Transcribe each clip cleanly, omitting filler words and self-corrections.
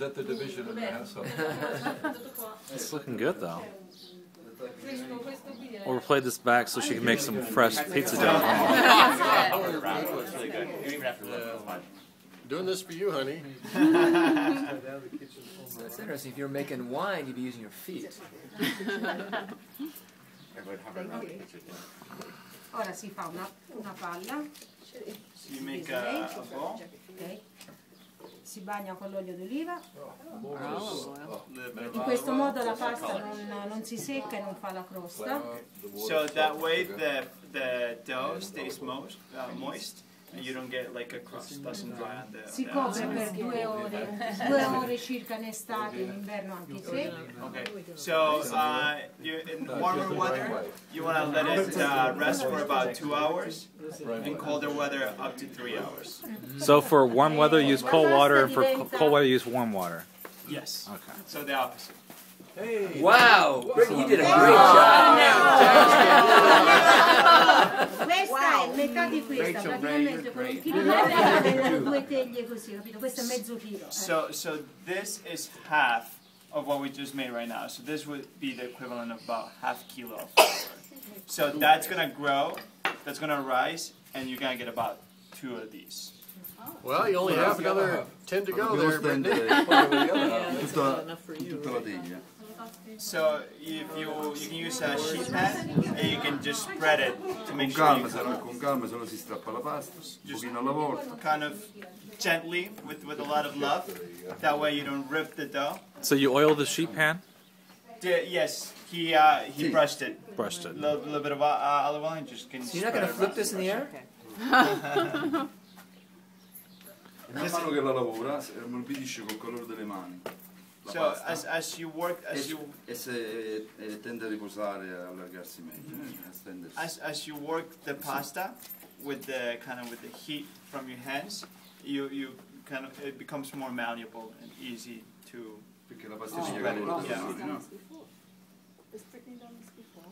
is that the division in the household? It's looking good though. We'll replay this back so she can make some fresh pizza dough. Doing this for you, honey. So it's interesting. If you were making wine, you'd be using your feet. Ora si fa una palla. So you make a ball. Okay. Si bagna con l'olio d'oliva. In In questo modo la pasta non si secca e non fa la crosta. So that way the dough stays moist and you don't get like a crust, doesn't dry on the Si copre per 2 ore circa in estate, in inverno anche se. Okay, so in warmer weather, you want to let it rest for about 2 hours. In colder weather, up to 3 hours. So for warm weather, use cold water, and for cold weather, use warm water. Yes. Okay. So the opposite. Hey. Wow, Brittany, you did a great job. Questa è metà di questa, praticamente con un chilo di farina 2 teglie così, capito? Questo è mezzo chilo. So this is half of what we just made right now. So this would be the equivalent of about half kilo of flour. So that's gonna grow, that's gonna rise, and you're gonna get about 2 of these. Well, you only have another 10 to go there, Brittany. So if you can use a sheet pan and you can just spread it to make sure Con calma, se no si strappa la pasta, un pochino alla volta. kind of gently with a lot of love. That way you don't rip the dough. So you oil the sheet pan? Yes, he brushed it. Brushed it. A little bit of olive oil and just can. So you're not going to flip this in the air? Man mano che la lavora, ammorbidisce col colore delle mani. So as you work, e tende a riposare, a allargarsi meglio, as you work the pasta with the with the heat from your hands, you kind of, it becomes more malleable and easy to. Perché la pasta si piega con le mani, no? Has Brittany done this before?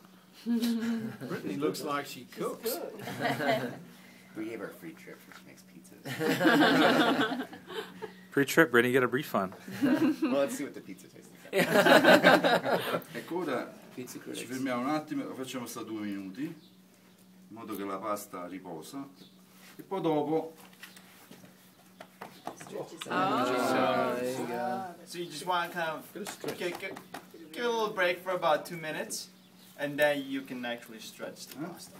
Brittany looks like she cooks. We gave her a free trip for she makes pizzas. Free trip, Brittany, get a refund. Well, let's see what the pizza tastes like. Ecco, ora ci fermiamo un attimo, lo facciamo sta 2 minuti, in modo che la pasta riposa, e poi dopo... So you just want to kind of give a little break for about 2 minutes, and then you can actually stretch the pasta.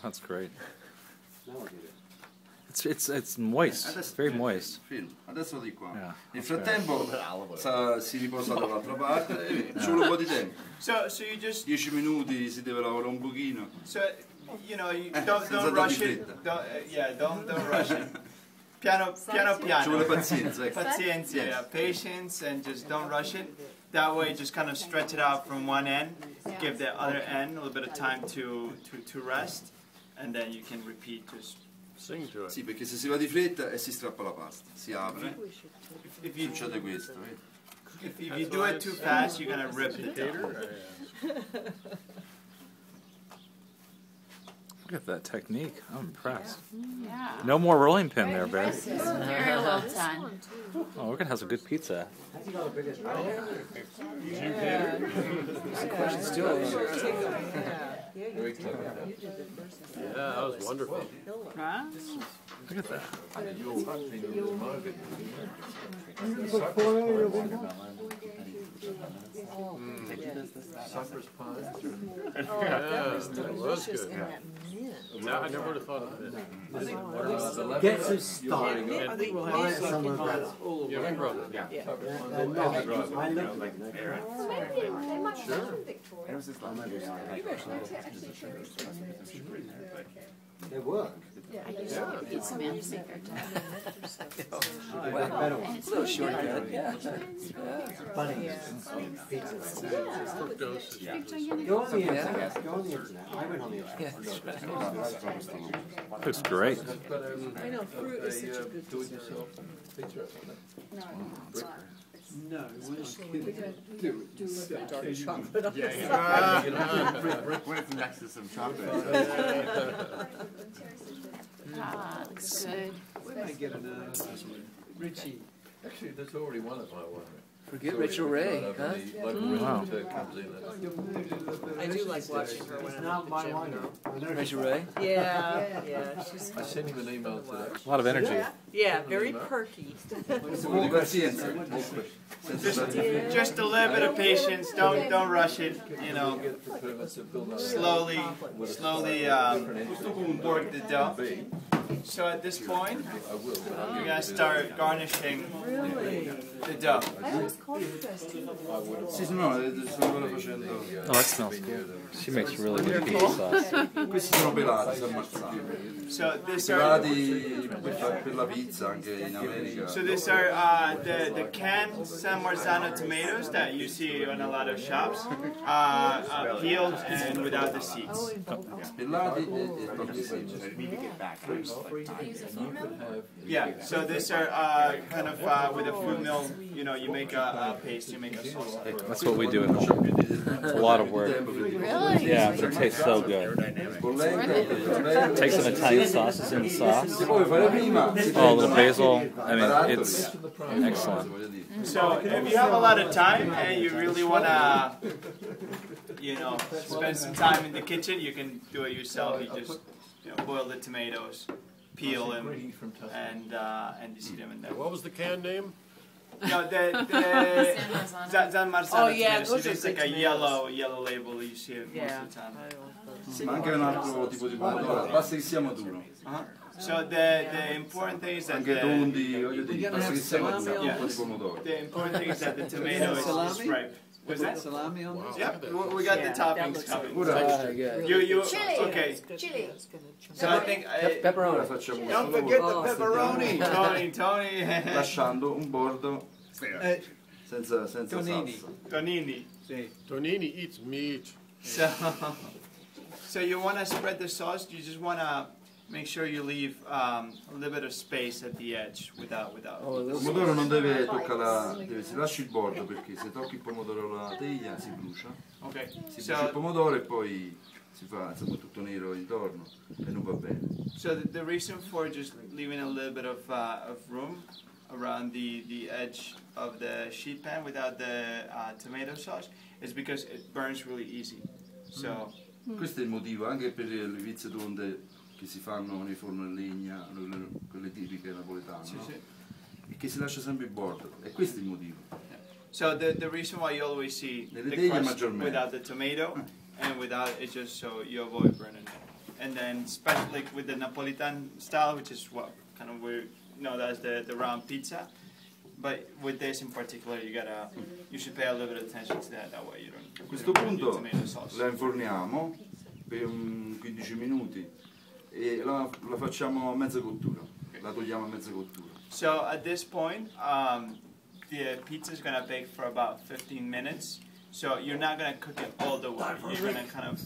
That's great. It's moist. It's very moist. Adesso di qua. Yeah, Nel frattempo si riposa dall'altra parte, ci vuole un po' di tempo. So you just 10 minuti si deve lavorare un pochino. So you don't rush it. Don't rush it. Piano piano. Ci vuole pazienza, ecco. Pazienza, yeah, patience, and just don't rush it. That way, just kind of stretch it out from one end, give the other end a little bit of time to rest, and then you can repeat just. Sing to it. Sì, perché se si va di fretta e si strappa la pasta, si apre, succede questo. If you do it too fast, you're gonna rip the dough. Look at that technique. I'm impressed. Yeah. No more rolling pin there, babe. Very well done. Oh, we're going to have some good pizza. Yeah, that was wonderful. Huh? Look at that. Supper's pie. Yeah, that was good. No, I never would have thought of it. Get some stock. I think we'll have some of that. Yeah, we brought it. Yeah. I look like Sure. they work. I used to be a pizza man to make our And it's a little shortcut. Yeah. Funny. Pizza. Fructose is Go on the internet. Go on the internet. I went on the internet. Looks great. I know, fruit is such a good do-it-yourself pizza. No, we're going to do a dark chocolate on this. What if next to some chocolate? Ah, looks good. We might get Richie. Actually, there's already one at my winery. Forget Rachel Ray, huh? Wow. I do like watching her when I'm Now at my the gym. wine. Rachel Ray? Yeah, she's I sent him an email today. A lot of energy. yeah, very perky. Pazienza. Just a little bit of patience. Don't rush it. You know, slowly work the dough. So at this point, you're gonna start garnishing the dough. Sì, sì, no, sto ancora facendo. Oh, that smells good. She makes really good pizza sauce. Questi sono pelati, San Marzano. So these are Pelati per la pizza anche in America. so these are the canned San Marzano tomatoes that you see in a lot of shops, peeled and without the seeds. Pelati e tolti semi. Yeah, so these are kind of with a fruit mill. You know, you make a paste, you make a sauce. That's what we do at home. It's a lot of work. Really? Yeah, but it tastes so good. Take some Italian sauces in the sauce. Oh, a little basil. I mean, it's excellent. So if you have a lot of time and you really want to, you know, spend some time in the kitchen, you can do it yourself. You just boil the tomatoes, peel them, and you see them in there. What was the can name? No, the San Marzano. Oh yeah, tomatoes. those are It's like a yellow label. You see it most of the time. Ma anche un altro tipo di pomodoro, basta che sia maturo. So the important thing is that Anche tondi, voglio dire, basta che sia maturo, un po' di pomodoro. the important thing is that the tomato is ripe. Was that salami on this? Yeah, we got the toppings coming. Good. You Chili. okay? Chili. So I think Pepperoni. Facciamo Don't questo forget lavoro the pepperoni. Tony. lasciando un bordo senza Tonini. salsa. Tonini. Tonini eats meat. So you want to spread the sauce. You just want to make sure you leave a little bit of space at the edge without. Il pomodoro non deve toccare si lascia il bordo perché se tocchi il pomodoro la teglia si brucia. Okay. Si brucia il pomodoro e poi si fa insomma tutto nero intorno e non va bene. So the reason for just leaving a little bit of room around the edge of the sheet pan without the tomato sauce is because it burns really easy. So. Questo è il motivo anche per le pizze tonde che si fanno nei forni a legna, quelle tipiche napoletane, no? E che si lascia sempre il bordo, e questo è il motivo. So the reason why you always see the crust without the tomato and without it just so you avoid burning it. And then especially like with the Napolitan style, which is what kind of we know as the round pizza. But with this in particular, you should pay a little bit of attention to that. That way you don't. A questo punto la inforniamo per 15 minuti e la facciamo a mezza cottura, la togliamo a mezza cottura. So at this point, the pizza is going to bake for about 15 minutes. So you're not going to cook it all the way. You're going to kind of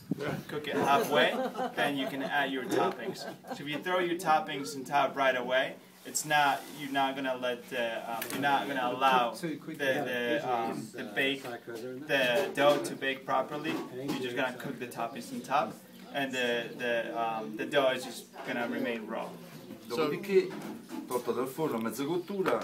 cook it halfway, then you can add your toppings. So if you throw your toppings on top right away, you're not going to allow the dough to bake properly. You're just going to cook the toppings on top, and the dough is just going to remain raw. Dopodiché, tolta dal forno a mezza cottura,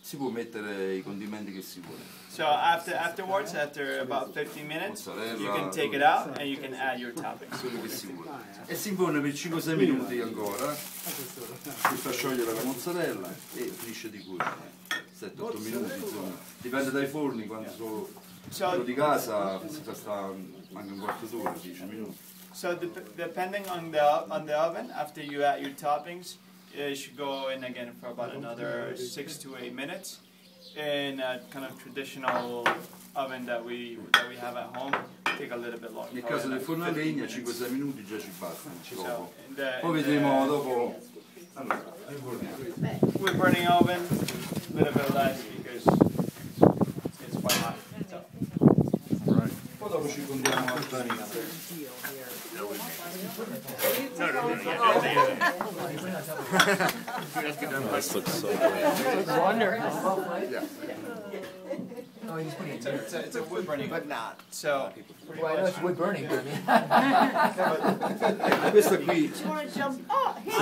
si può mettere i condimenti che si vuole. So afterwards, after about 15 minutes, you can take it out and you can add your toppings. Quello che si vuole. E si inforna per 5-6 minuti ancora, si fa sciogliere la mozzarella e finisce di cuocere. 7-8 minuti, insomma. Dipende dai forni, quando sono quello di casa si sta anche un quarto d'ora, 10 minuti. So depending on the oven, after you add your toppings, it should go in again for about another 6 to 8 minutes. In a kind of traditional oven that we have at home, take a little bit longer. Nel caso del forno a legna 5-6 minuti già ci bastano. Poi vedremo dopo. Allora, with burning oven, a little bit less because it's quite hot. So. Right. Poi dopo ci condiamo la farina. This looks so good. Wonderful. Yeah. Oh, he's putting it It's a wood burning, but not. So. Well, I know it's wood burning, but Questa qui You want to jump? Oh, here.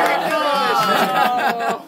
sarebbe il Oh.